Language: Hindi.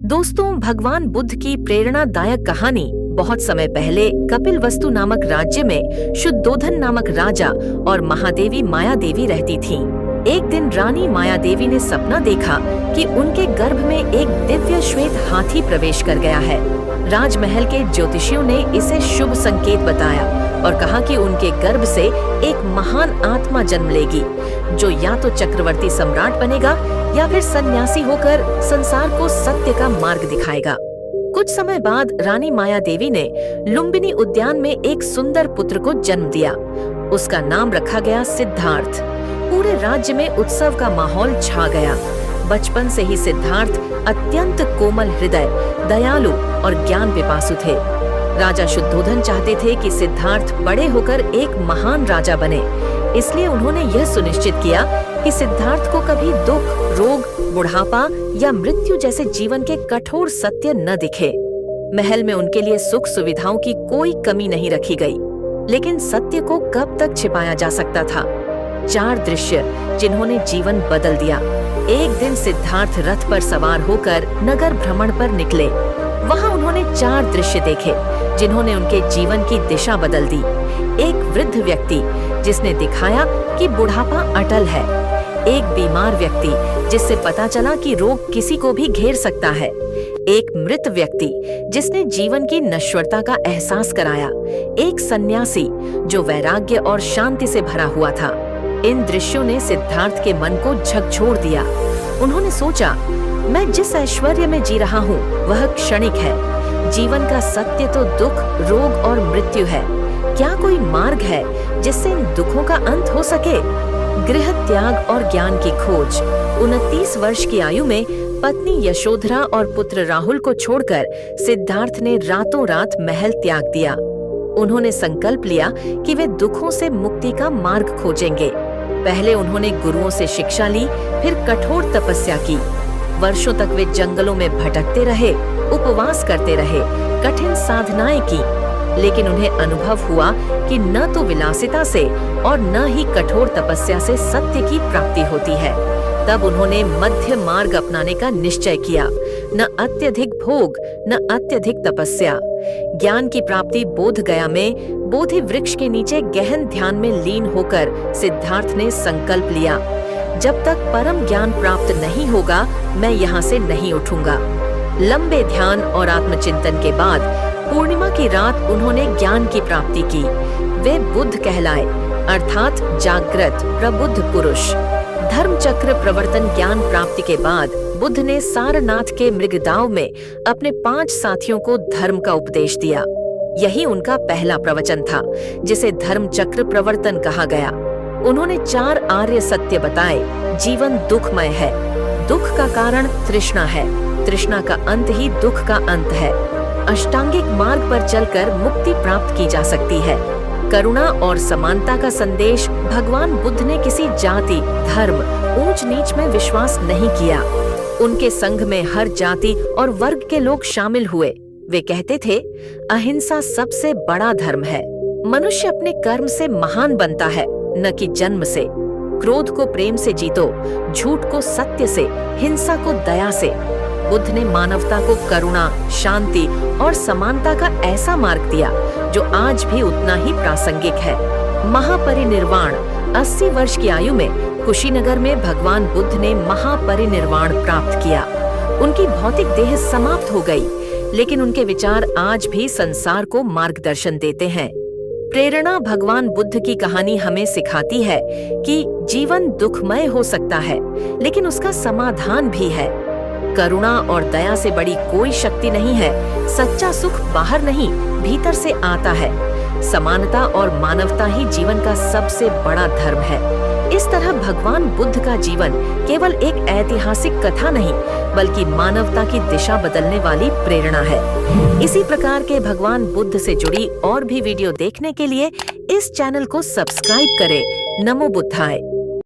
दोस्तों, भगवान बुद्ध की प्रेरणादायक कहानी बहुत समय पहले कपिलवस्तु नामक राज्य में शुद्धोधन नामक राजा और महादेवी माया देवी रहती थीं। एक दिन रानी माया देवी ने सपना देखा कि उनके गर्भ में एक दिव्य श्वेत हाथी प्रवेश कर गया है। राजमहल के ज्योतिषियों ने इसे शुभ संकेत बताया और कहा कि उनके गर्भ से एक महान आत्मा जन्म लेगी, जो या तो चक्रवर्ती सम्राट बनेगा या फिर सन्यासी होकर संसार को सत्य का मार्ग दिखाएगा। कुछ समय बाद रानी माया देवी ने लुम्बिनी उद्यान में एक सुंदर पुत्र को जन्म दिया। उसका नाम रखा गया सिद्धार्थ। पूरे राज्य में उत्सव का माहौल छा गया। बचपन से ही सिद्धार्थ अत्यंत कोमल हृदय, दयालु और ज्ञान पिपासु थे। राजा शुद्धोधन चाहते थे कि सिद्धार्थ बड़े होकर एक महान राजा बने, इसलिए उन्होंने यह सुनिश्चित किया कि सिद्धार्थ को कभी दुख, रोग, बुढ़ापा या मृत्यु जैसे जीवन के कठोर सत्य न दिखे। महल में उनके लिए सुख सुविधाओं की कोई कमी नहीं रखी गई, लेकिन सत्य को कब तक छिपाया जा सकता था? 4 दृश्य जिन्होंने जीवन बदल दिया। एक दिन सिद्धार्थ रथ पर सवार होकर नगर भ्रमण पर निकले। वहां उन्होंने 4 दृश्य देखे जिन्होंने उनके जीवन की दिशा बदल दी। एक वृद्ध व्यक्ति जिसने दिखाया कि बुढ़ापा अटल है। एक बीमार व्यक्ति जिससे पता चला कि रोग किसी को भी घेर सकता है। एक मृत व्यक्ति जिसने जीवन की नश्वरता का एहसास कराया। एक सन्यासी जो वैराग्य और शांति से भरा हुआ था। इन दृश्यों ने सिद्धार्थ के मन को झकझोर दिया। उन्होंने सोचा, मैं जिस ऐश्वर्य में जी रहा हूँ वह क्षणिक है। जीवन का सत्य तो दुख, रोग और मृत्यु है। क्या कोई मार्ग है जिससे इन दुखों का अंत हो सके? गृह त्याग और ज्ञान की खोज। 29 वर्ष की आयु में पत्नी यशोधरा और पुत्र राहुल को छोड़कर सिद्धार्थ ने रातों रात महल त्याग दिया। उन्होंने संकल्प लिया कि वे दुखों से मुक्ति का मार्ग खोजेंगे। पहले उन्होंने गुरुओं से शिक्षा ली, फिर कठोर तपस्या की। वर्षों तक वे जंगलों में भटकते रहे, उपवास करते रहे, कठिन साधनाएं की, लेकिन उन्हें अनुभव हुआ कि न तो विलासिता से और न ही कठोर तपस्या से सत्य की प्राप्ति होती है। तब उन्होंने मध्य मार्ग अपनाने का निश्चय किया। न अत्यधिक भोग, न अत्यधिक तपस्या। ज्ञान की प्राप्ति बोध गया में बोधि वृक्ष के नीचे गहन ध्यान में लीन होकर सिद्धार्थ ने संकल्प लिया, जब तक परम ज्ञान प्राप्त नहीं होगा मैं यहाँ से नहीं उठूंगा। लंबे ध्यान और आत्मचिंतन के बाद पूर्णिमा की रात उन्होंने ज्ञान की प्राप्ति की। वे बुद्ध कहलाए, अर्थात जागृत प्रबुद्ध पुरुष। धर्म चक्र प्रवर्तन ज्ञान प्राप्ति के बाद बुद्ध ने सारनाथ के मृगदाव में अपने 5 साथियों को धर्म का उपदेश दिया। यही उनका पहला प्रवचन था, जिसे धर्म चक्र प्रवर्तन कहा गया। उन्होंने 4 आर्य सत्य बताए। जीवन दुखमय है। दुख का कारण तृष्णा है। तृष्णा का अंत ही दुख का अंत है। अष्टांगिक मार्ग पर चलकर मुक्ति प्राप्त की जा सकती है। करुणा और समानता का संदेश। भगवान बुद्ध ने किसी जाति, धर्म, ऊंच नीच में विश्वास नहीं किया। उनके संघ में हर जाति और वर्ग के लोग शामिल हुए। वे कहते थे, अहिंसा सबसे बड़ा धर्म है। मनुष्य अपने कर्म से महान बनता है, न कि जन्म से। क्रोध को प्रेम से जीतो, झूठ को सत्य से, हिंसा को दया से। बुद्ध ने मानवता को करुणा, शांति और समानता का ऐसा मार्ग दिया जो आज भी उतना ही प्रासंगिक है। महापरिनिर्वाण। 80 वर्ष की आयु में कुशीनगर में भगवान बुद्ध ने महापरिनिर्वाण प्राप्त किया। उनकी भौतिक देह समाप्त हो गई, लेकिन उनके विचार आज भी संसार को मार्गदर्शन देते हैं। प्रेरणा। भगवान बुद्ध की कहानी हमें सिखाती है कि जीवन दुखमय हो सकता है, लेकिन उसका समाधान भी है। करुणा और दया से बड़ी कोई शक्ति नहीं है। सच्चा सुख बाहर नहीं, भीतर से आता है। समानता और मानवता ही जीवन का सबसे बड़ा धर्म है। इस तरह भगवान बुद्ध का जीवन केवल एक ऐतिहासिक कथा नहीं, बल्कि मानवता की दिशा बदलने वाली प्रेरणा है। इसी प्रकार के भगवान बुद्ध से जुड़ी और भी वीडियो देखने के लिए इस चैनल को सब्सक्राइब करें। नमो बुद्धाय।